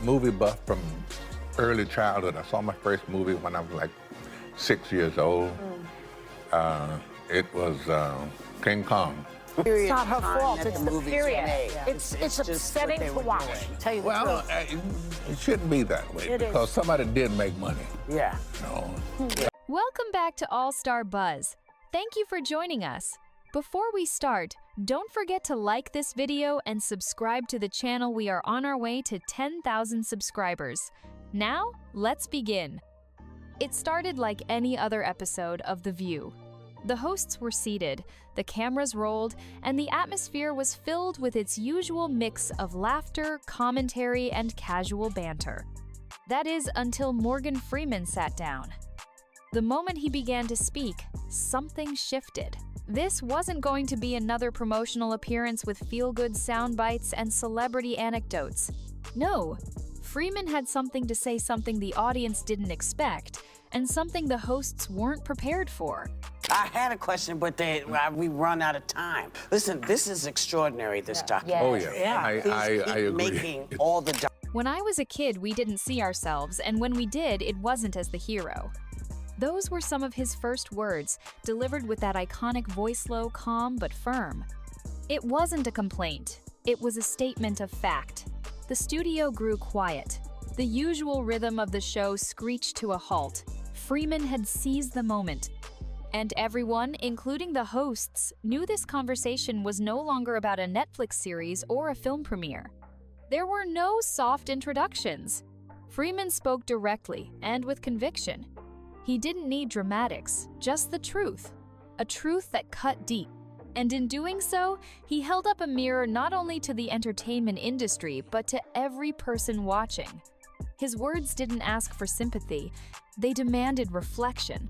movie buff from early childhood. I saw my first movie when I was like 6 years old. It was King Kong. It's not her fault. It's the period. It's upsetting to watch. Tell you the Well, truth. it shouldn't be that way because somebody did make money. Yeah. Welcome back to AllStarBuzz. Thank you for joining us. Before we start, don't forget to like this video and subscribe to the channel. We are on our way to 10,000 subscribers. Now, let's begin. It started like any other episode of The View. The hosts were seated, the cameras rolled, and the atmosphere was filled with its usual mix of laughter, commentary, and casual banter. That is, until Morgan Freeman sat down. The moment he began to speak, something shifted. This wasn't going to be another promotional appearance with feel-good sound bites and celebrity anecdotes. No, Freeman had something to say, something the audience didn't expect, and something the hosts weren't prepared for. I had a question, but we run out of time. Listen, this is extraordinary, this documentary. Oh, yeah. I agree. Making all the When I was a kid, we didn't see ourselves, and when we did, it wasn't as the hero. Those were some of his first words, delivered with that iconic voice, low, calm, but firm. It wasn't a complaint. It was a statement of fact. The studio grew quiet. The usual rhythm of the show screeched to a halt. Freeman had seized the moment. And everyone, including the hosts, knew this conversation was no longer about a Netflix series or a film premiere. There were no soft introductions. Freeman spoke directly and with conviction. He didn't need dramatics, just the truth. A truth that cut deep. And in doing so, he held up a mirror not only to the entertainment industry, but to every person watching. His words didn't ask for sympathy, they demanded reflection.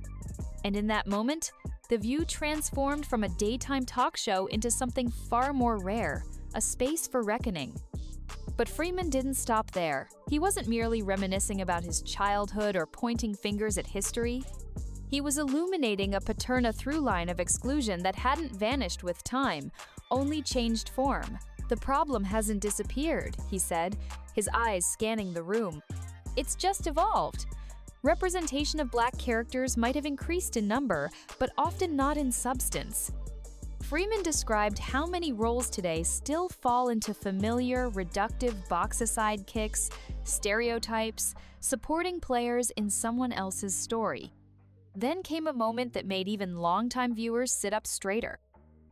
And in that moment, The View transformed from a daytime talk show into something far more rare, a space for reckoning. But Freeman didn't stop there. He wasn't merely reminiscing about his childhood or pointing fingers at history. He was illuminating a paterna through line of exclusion that hadn't vanished with time, only changed form. The problem hasn't disappeared, he said, his eyes scanning the room. It's just evolved. Representation of Black characters might have increased in number, but often not in substance. Freeman described how many roles today still fall into familiar, reductive box-aside kicks, stereotypes, supporting players in someone else's story. Then came a moment that made even longtime viewers sit up straighter.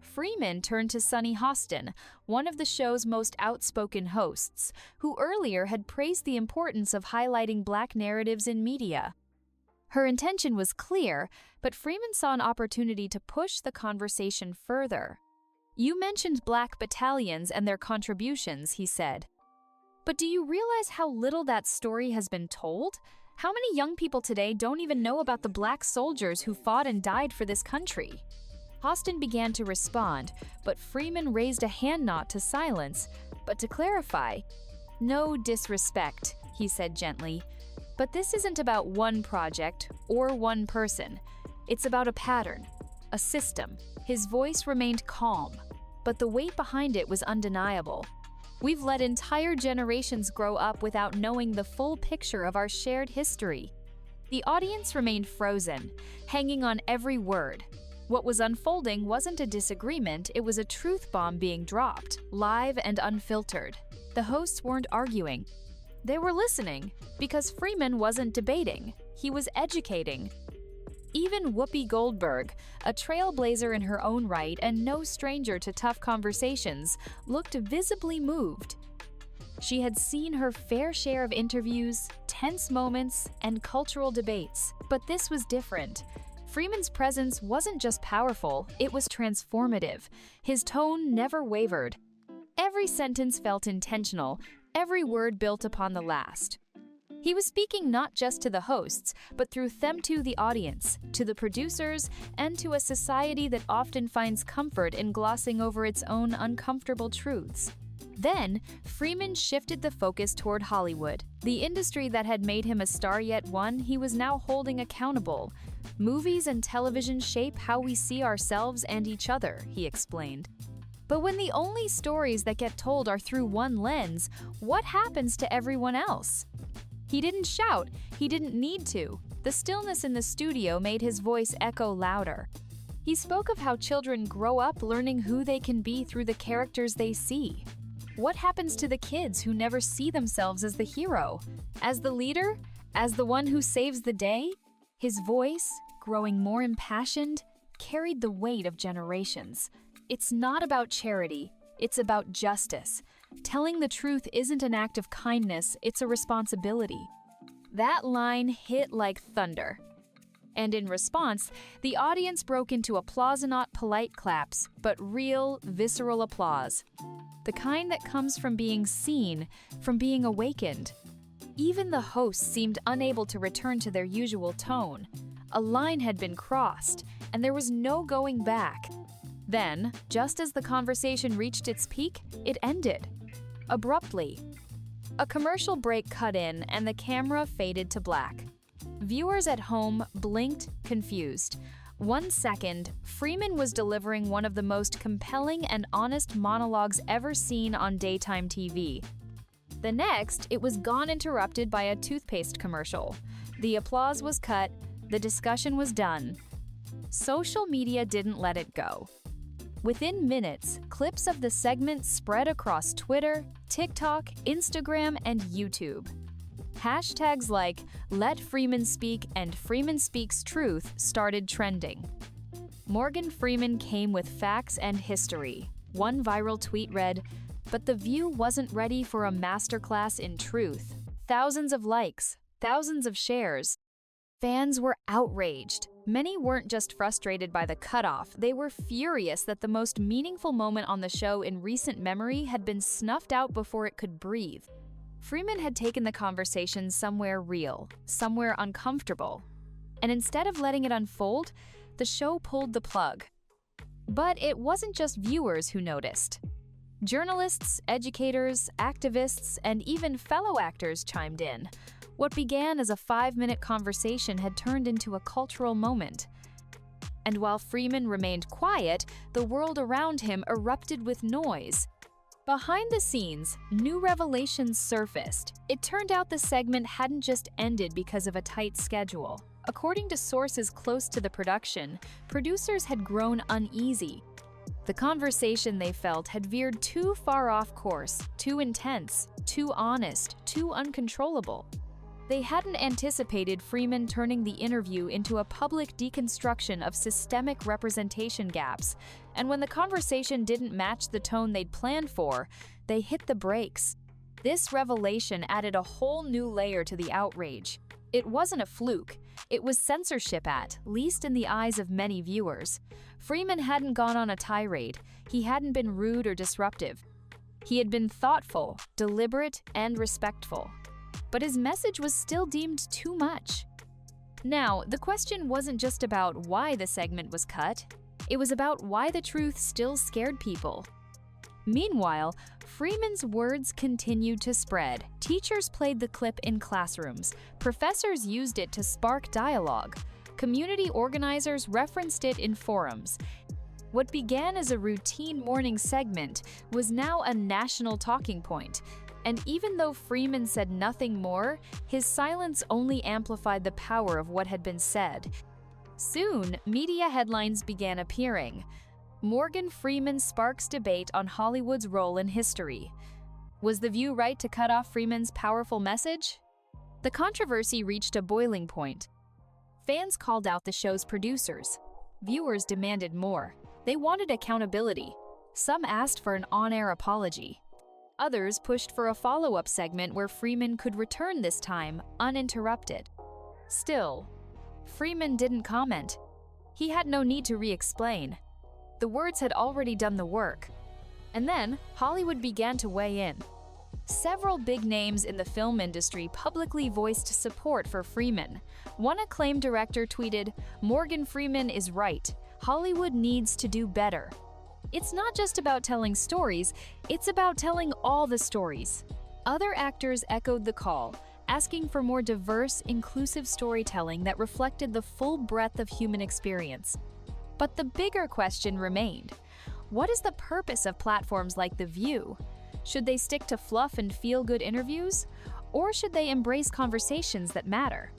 Freeman turned to Sunny Hostin, one of the show's most outspoken hosts, who earlier had praised the importance of highlighting Black narratives in media. Her intention was clear, but Freeman saw an opportunity to push the conversation further. "You mentioned Black battalions and their contributions," he said. "But do you realize how little that story has been told? How many young people today don't even know about the Black soldiers who fought and died for this country?" Hostin began to respond, but Freeman raised a hand nod to silence, but to clarify. "No disrespect," he said gently, "but this isn't about one project or one person. It's about a pattern, a system." His voice remained calm, but the weight behind it was undeniable. "We've let entire generations grow up without knowing the full picture of our shared history." The audience remained frozen, hanging on every word. What was unfolding wasn't a disagreement, it was a truth bomb being dropped, live and unfiltered. The hosts weren't arguing. They were listening, because Freeman wasn't debating, he was educating. Even Whoopi Goldberg, a trailblazer in her own right and no stranger to tough conversations, looked visibly moved. She had seen her fair share of interviews, tense moments, and cultural debates, but this was different. Freeman's presence wasn't just powerful, it was transformative. His tone never wavered. Every sentence felt intentional, every word built upon the last. He was speaking not just to the hosts, but through them to the audience, to the producers, and to a society that often finds comfort in glossing over its own uncomfortable truths. Then, Freeman shifted the focus toward Hollywood, the industry that had made him a star, yet one he was now holding accountable. Movies and television shape how we see ourselves and each other, he explained. But when the only stories that get told are through one lens, what happens to everyone else? He didn't shout. He didn't need to. The stillness in the studio made his voice echo louder. He spoke of how children grow up learning who they can be through the characters they see. What happens to the kids who never see themselves as the hero, as the leader, as the one who saves the day? His voice, growing more impassioned, carried the weight of generations. It's not about charity, it's about justice. Telling the truth isn't an act of kindness, it's a responsibility. That line hit like thunder. And in response, the audience broke into applause, not polite claps, but real, visceral applause. The kind that comes from being seen, from being awakened. Even the hosts seemed unable to return to their usual tone. A line had been crossed, and there was no going back. Then, just as the conversation reached its peak, it ended. Abruptly. A commercial break cut in, and the camera faded to black. Viewers at home blinked, confused. 1 second, Freeman was delivering one of the most compelling and honest monologues ever seen on daytime TV. The next, it was gone, interrupted by a toothpaste commercial. The applause was cut, the discussion was done. Social media didn't let it go. Within minutes, clips of the segment spread across Twitter, TikTok, Instagram, and YouTube. Hashtags like "Let Freeman Speak" and "Freeman Speaks Truth" started trending. Morgan Freeman came with facts and history. One viral tweet read, "But The View wasn't ready for a masterclass in truth." Thousands of likes, thousands of shares. Fans were outraged. Many weren't just frustrated by the cutoff, they were furious that the most meaningful moment on the show in recent memory had been snuffed out before it could breathe. Freeman had taken the conversation somewhere real, somewhere uncomfortable. And instead of letting it unfold, the show pulled the plug. But it wasn't just viewers who noticed. Journalists, educators, activists, and even fellow actors chimed in. What began as a 5-minute conversation had turned into a cultural moment. And while Freeman remained quiet, the world around him erupted with noise. Behind the scenes, new revelations surfaced. It turned out the segment hadn't just ended because of a tight schedule. According to sources close to the production, producers had grown uneasy. The conversation, they felt, had veered too far off course, too intense, too honest, too uncontrollable. They hadn't anticipated Freeman turning the interview into a public deconstruction of systemic representation gaps, and when the conversation didn't match the tone they'd planned for, they hit the brakes. This revelation added a whole new layer to the outrage. It wasn't a fluke. It was censorship, at least in the eyes of many viewers. Freeman hadn't gone on a tirade. He hadn't been rude or disruptive. He had been thoughtful, deliberate, and respectful. But his message was still deemed too much. Now, the question wasn't just about why the segment was cut. It was about why the truth still scared people. Meanwhile, Freeman's words continued to spread. Teachers played the clip in classrooms. Professors used it to spark dialogue. Community organizers referenced it in forums. What began as a routine morning segment was now a national talking point. And even though Freeman said nothing more, his silence only amplified the power of what had been said. Soon, media headlines began appearing. Morgan Freeman sparks debate on Hollywood's role in history. Was The View right to cut off Freeman's powerful message? The controversy reached a boiling point. Fans called out the show's producers. Viewers demanded more. They wanted accountability. Some asked for an on-air apology. Others pushed for a follow-up segment where Freeman could return, this time uninterrupted. Still, Freeman didn't comment. He had no need to re-explain. The words had already done the work. And then, Hollywood began to weigh in. Several big names in the film industry publicly voiced support for Freeman. One acclaimed director tweeted, "Morgan Freeman is right. Hollywood needs to do better." It's not just about telling stories, it's about telling all the stories. Other actors echoed the call, asking for more diverse, inclusive storytelling that reflected the full breadth of human experience. But the bigger question remained. What is the purpose of platforms like The View? Should they stick to fluff and feel-good interviews? Or should they embrace conversations that matter?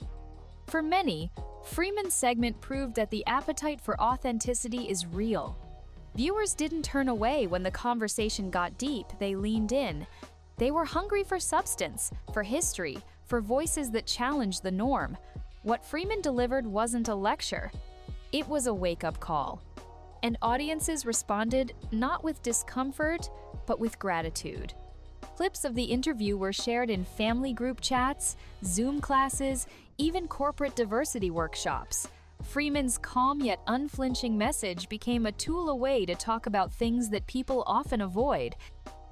For many, Freeman's segment proved that the appetite for authenticity is real. Viewers didn't turn away when the conversation got deep, they leaned in. They were hungry for substance, for history, for voices that challenged the norm. What Freeman delivered wasn't a lecture. It was a wake-up call. And audiences responded not with discomfort, but with gratitude. Clips of the interview were shared in family group chats, Zoom classes, even corporate diversity workshops. Freeman's calm yet unflinching message became a tool away to talk about things that people often avoid.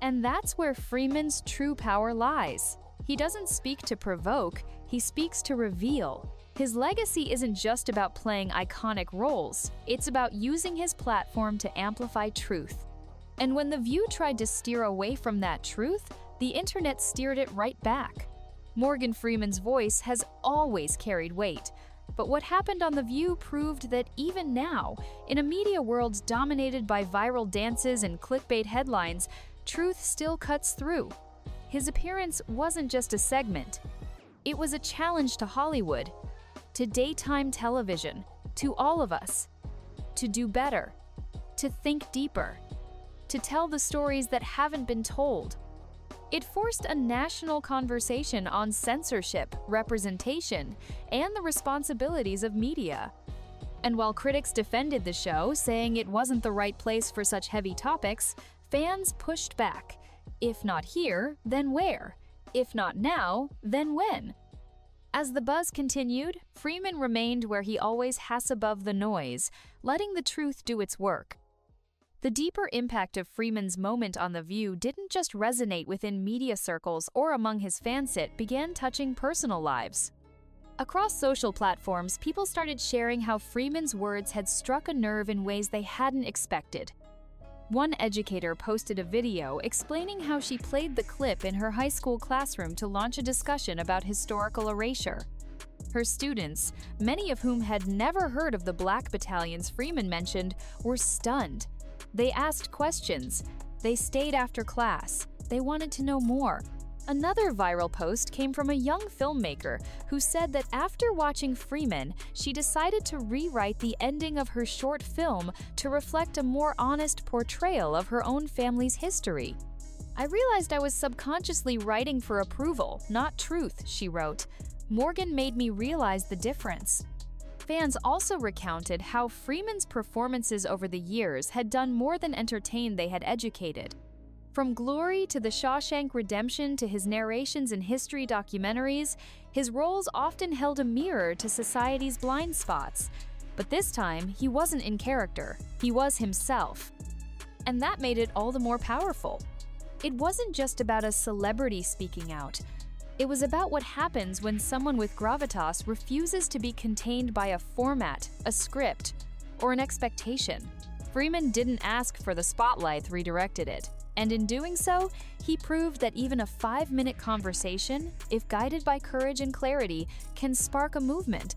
And that's where Freeman's true power lies. He doesn't speak to provoke, he speaks to reveal. His legacy isn't just about playing iconic roles, it's about using his platform to amplify truth. And when The View tried to steer away from that truth, the internet steered it right back. Morgan Freeman's voice has always carried weight. But what happened on The View proved that even now, in a media world dominated by viral dances and clickbait headlines, truth still cuts through. His appearance wasn't just a segment. It was a challenge to Hollywood, to daytime television, to all of us, to do better, to think deeper, to tell the stories that haven't been told. It forced a national conversation on censorship, representation, and the responsibilities of media. And while critics defended the show, saying it wasn't the right place for such heavy topics, fans pushed back. If not here, then where? If not now, then when? As the buzz continued, Freeman remained where he always has above the noise, letting the truth do its work. The deeper impact of Freeman's moment on The View didn't just resonate within media circles or among his fans, it began touching personal lives. Across social platforms, people started sharing how Freeman's words had struck a nerve in ways they hadn't expected. One educator posted a video explaining how she played the clip in her high school classroom to launch a discussion about historical erasure. Her students, many of whom had never heard of the Black battalions Freeman mentioned, were stunned. They asked questions. They stayed after class. They wanted to know more. Another viral post came from a young filmmaker who said that after watching Freeman, she decided to rewrite the ending of her short film to reflect a more honest portrayal of her own family's history. "I realized I was subconsciously writing for approval, not truth," she wrote. "Morgan made me realize the difference." Fans also recounted how Freeman's performances over the years had done more than entertain, they had educated. From Glory to The Shawshank Redemption to his narrations in history documentaries, his roles often held a mirror to society's blind spots. But this time, he wasn't in character, he was himself. And that made it all the more powerful. It wasn't just about a celebrity speaking out. It was about what happens when someone with gravitas refuses to be contained by a format, a script, or an expectation. Freeman didn't ask for the spotlight, redirected it. And in doing so, he proved that even a 5-minute conversation, if guided by courage and clarity, can spark a movement.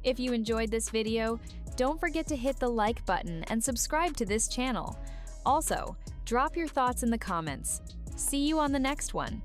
If you enjoyed this video, don't forget to hit the like button and subscribe to this channel. Also, drop your thoughts in the comments. See you on the next one.